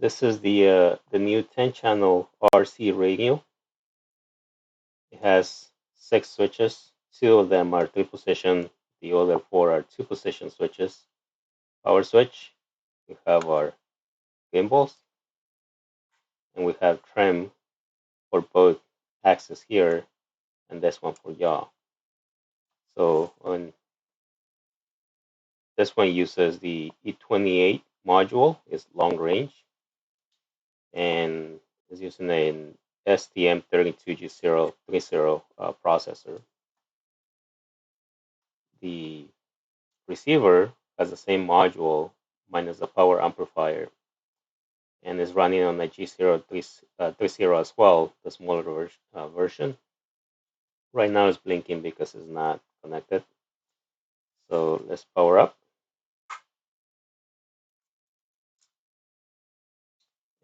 This is the new 10-channel RC radio. It has 6 switches. 2 of them are 3-position. The other 4 are 2-position switches. Power switch. We have our gimbals, and we have trim for both axes here, and this one for yaw. So on this one uses the E28 module. It's long range, and is using an STM32G030 processor. The receiver has the same module minus the power amplifier, and is running on a G030 as well, the smaller version. Right now it's blinking because it's not connected. So let's power up.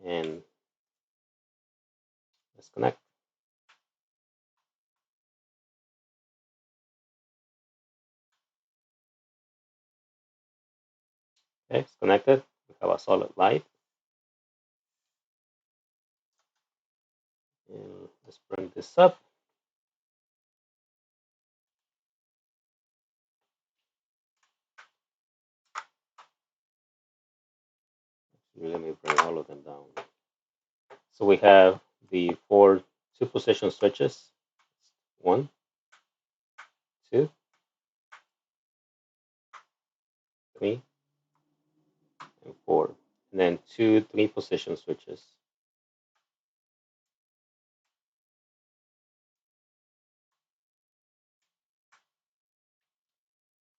And let's connect. Okay, it's connected. We have a solid light. And let's bring this up. Let me bring all of them down. So we have the 4 2-position switches. 1, 2, 3, and 4. And then 2 3-position switches.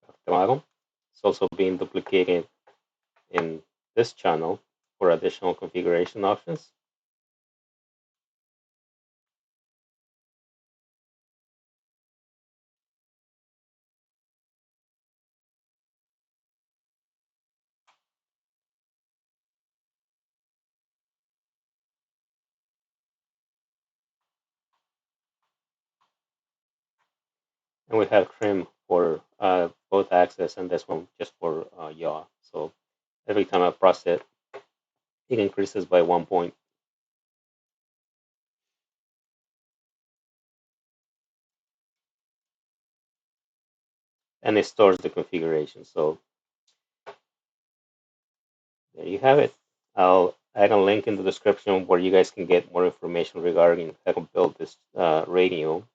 At the bottom. It's also being duplicated in this channel for additional configuration options. And we have trim for both axes, and this one just for yaw. So every time I press it, it increases by 1 point. And it stores the configuration. So there you have it. I'll add a link in the description where you guys can get more information regarding how to build this radio.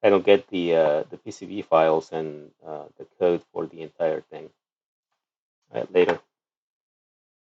How to get the PCB files and the code for the entire thing. All right, later.